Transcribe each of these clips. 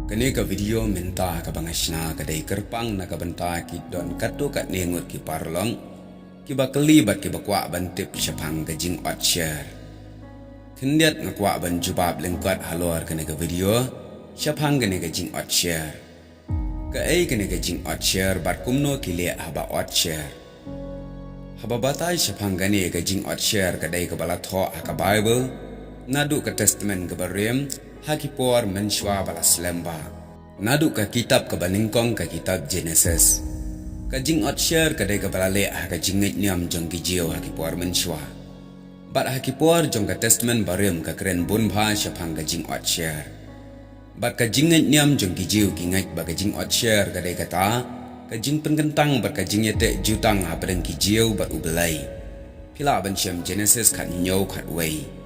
Kani ka video minta ka bangasna kadai kerpang na ka benta ki don katu kat nengut ki parlong ki bakali bat ki bakwa bantip syapang ka jing ot share. Kendiat ngakwa ban jubab lengkat halor kani ka video syapang kani ka jing ot share. Ka ai kani ka jing ot share bat kumno ki le haba ot share. Haba batai syapang kani ka jing ot share kadai ka balatho ka Bible nadu ka testament ka barem Hakipor mensywa balas lemba. Nadu ka kitab ka baningkong ka kitab Genesis. Ka jing ot share kadai ka balale ka jingit niam jong gijiw hakipor mensywa. Bat hakipor jong ka testament barem ka keren bunbha syapang ka jing ot share. Bat ka jingit niam jong gijiw kingait ba ka jing ot share kadai kata ka jing penkentang bat ka jing yete jutang ha padang gijiw bat ubelai. Pila ban syam Genesis kat nyow kat wei.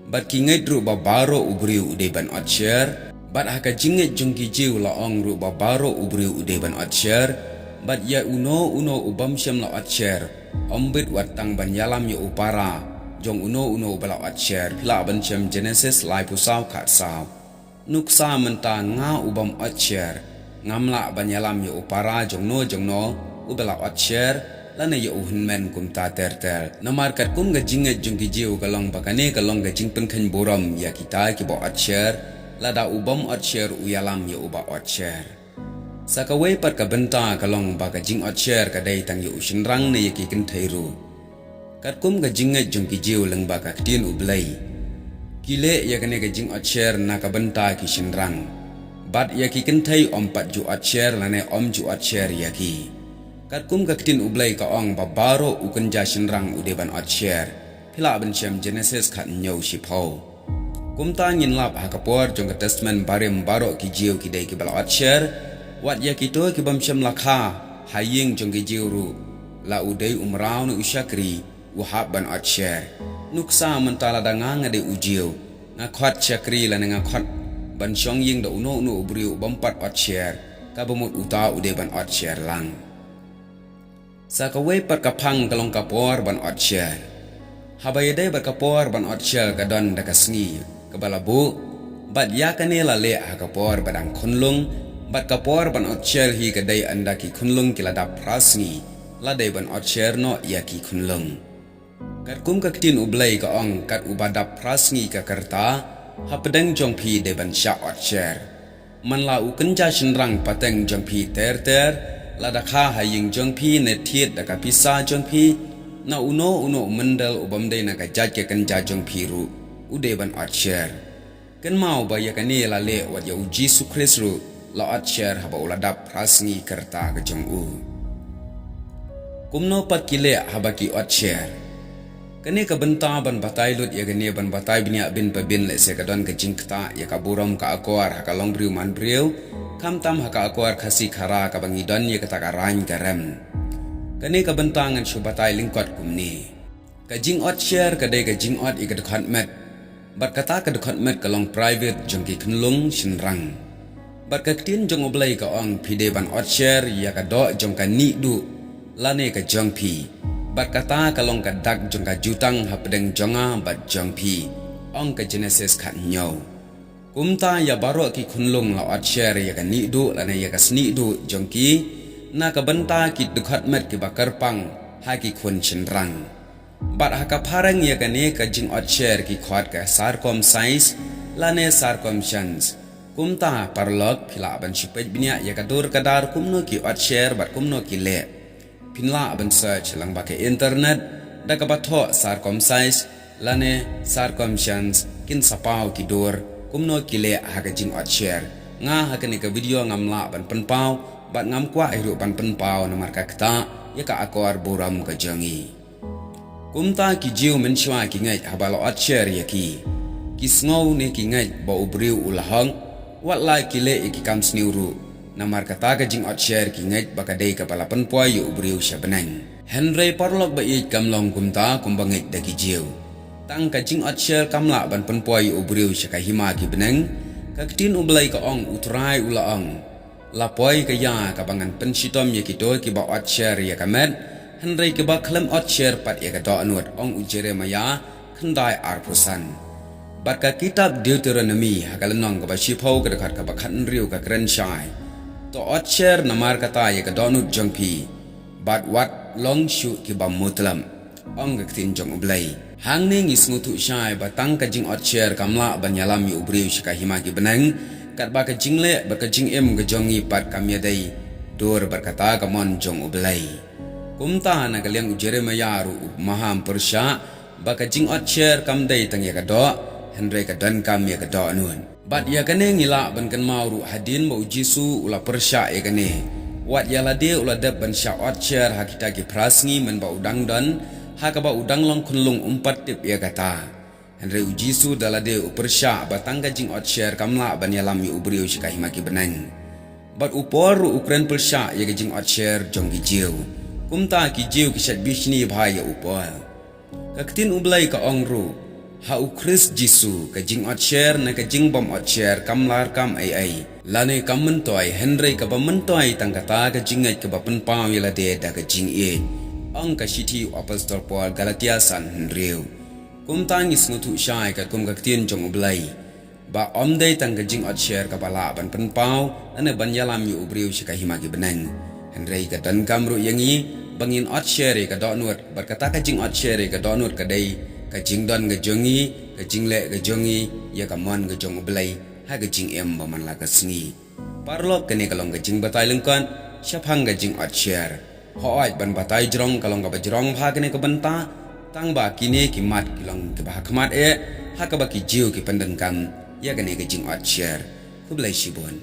Bat kingait ru babaro ubriu ude ban ot share. Bat haka jingit jong gijiw laong ru babaro ubriu ude ban ot share. Bat ya uno ubam syam la ot share. Ombit watang ban yalam ya upara. Jong uno bala ot share. Pila ban syam Genesis lai pusaw kat saw. Nuksa menta nga ubam ot share. Ngamla ban yalam ya upara jong no ubala ot share. Lana ya uhun men kum ta tertel. Namar kat kum ga jinget jong gijiw kalong bakane kalong ga jing penkan boram ya kita ki ba ot share. Lada ubam ot share uyalam ya uba ot share. Sakawai pat ka benta kalong ba ka jing ot share kadai tang ya usinrang na ya ki kentairu. Kat kum ga jinget jong gijiw lang ba ka ktin ublai. Kile ya kane ga jing ot share na ka benta ki sinrang. Bat ya ki kentai ompat ju ot share lane om ju ot share ya ki. Kat kum ka ktin ublai ka ong babaro ukenja sinrang udeban ot share. Pila ban syam Genesis kat nyaw shipau. Kum ta ngin lap ha kapor jong ka testament barem baro ki jiw ki dai ki bala ot share. Wat ya kito ki bam syam lakha haying jong ki jiw ru. La udai umrau na usyakri uhab ban ot share. Nuksa mentala da nga ngade ujiw. Nga khot syakri la nga khot ban syong ying da uno ubriu bampat ot share. Ka bamut uta udeban ot share lang. Sakawai perkapang kalong kapor ban ot share. Habayadai berkapor ban ot share kadon dakasngi kabalabu. Bat ya kanela le hakapor badang kunlung. Bat kapor ban ot share hi kadai andaki kunlung kiladap prasngi. Ladai ban ot share no yaki kunlung. Kat kum kaktin ublai ka ong kat ubadap prasngi ka kerta. Hapadang jong pi de ban sya ot share. Man la ukenja sinrang pateng jong pi ter. Lada kha haying jong pi ne thiet da ka pisa jong pi na uno mendal ubam dai na ka jaj ke kan ja jong pi ru ude ban ot share kan mau ba ya kani la le wat ya uji su Kris ru la ot share haba uladap prasngi kerta ka jong u kumno pat kile haba ki ot share kani ka benta ban batai lut ya gani ban batai binia bin pabin le se ka don ka jingkta ya ka buram ka akor ha ka long briu man briu kam tam haka akuar khasi khara ka bangidon ye kata karang garam kane ka bentangan syubatai lingkot kumni ka jing ot share kadai ka jing ot ikat khatmet bat kata ka khatmet ka long private jongki knlung sinrang bat ka tin jong oblai ka ong pide ban ot share ya ka do jong ka ni du lane ka jong pi bat kata ka long ka dak jong ka jutang hapdeng jonga bat jong pi ong ka Genesis khat nyaw kumta ya baro ki kunlung la ot share ya ka ni du lana ya ka sni du jongki na ka benta ki dukhat met ki bakar pang ha ki kun chinrang bat ha ka pharang ya ka ne ka jing ot share ki khwat ka circumcise lane circumcisions kumta parlok phila ban shipet binya ya ka dur kadar kumno ki ot share bat kumno ki le pinla ban search lang ba ke internet da ka batho circumcise lane circumcisions kin sapau ki dur kumno kile haka jing ot share nga haka ni ka video ngamla ban penpau bat ngam kwa iru ban penpau na marka kta ya ka akor buram ka jangi kumta ki jiu menshwa ki ngai habalo ot share ya ki sngow ne ki ngai ba ubriu ulahang wat la kile ki kam sniuru na marka ta ka jing ot share ki ngai ba ka dei ka pala penpau yu ubriu syabenang Henry parlok ba i kam long kumta kumbangit da ki jiu tang ka jing ot share kamla ban penpoi ubriu syaka hima ki beneng ka ktin ublai ka ong utrai ulaong lapoi ka ya ka bangan pensitom ye ki to ki ba ot share ya ka met Henry ki ba klem ot share pat ya ka do anut ong ujere maya khandai arpusan Bat ka kitab Deuteronomy hakalanong ka ba shiphaw ka dekat ka ba khanriu ka kren shai to otcher namar kata ye ka donut jongpi bat wat long shu ki ba mutlam ong ka tin jong ublai hang ning is ngutu shai batang ka jing otcher kamla ban yalam yu ubriu shika hima ki benang kat ba ka jingle ba ka jing em ka jongi pat kamya dai dor berkata ka mon jong ublai kumta na ka liang Jeremiah ru maham persya ba ka jing otcher kam dai tang ye ka do Henry ka dan kam ya ka do nun bat ya kane ngila ban kan mauru hadin mau jisu ula persya ya kane wat ya lade ula dab ban sya otcher hakita ki prasngi men ba udang dan ha ka ba udang long kunlung umpat tip ya kata Henry ujisu dalade u persya batang ka jing otcher kamla ban ya lami ubriu shika himaki benang bat upor ukren persya ya ka jing otcher jong ki jiu kumta ki jiu ki shat bishni bhai ya upor kaktin ublai ka ongru ha ukris jisu ka jing otcher na ka jing bom otcher kamlar kam ai lane kam mentoi Henry ka ba mentoi tangkata ka jingai ka ba penpau yala de da ka jing e ang ka shiti apostol Paul Galatia san Henry kum tangis ngutu shai ka kum ka tin jong ublai ba omdei tang ka jing otcher ka bala ban penpau ane ban yalam yu ubriu shika himagi benang Henry ka dan kamru yangi bangin otcher ka donut berkata ka jing otcher ka donut ka dei ka jing don ga jongi ka jing le ga jongi ya ka mon ga jong ublai ha ga jing em ba man la ka sngi parlok ka ne kalong ga jing batai lengkan shaphang ga jing otcher hoaj ban batai jrong kalong ga bajrong bha ka ne ka banta tang ba kine ki mat kilong ka ba khamat e ha ka ba ki jiu ki pandan kam ya ka ne ga jing otcher kublai shibon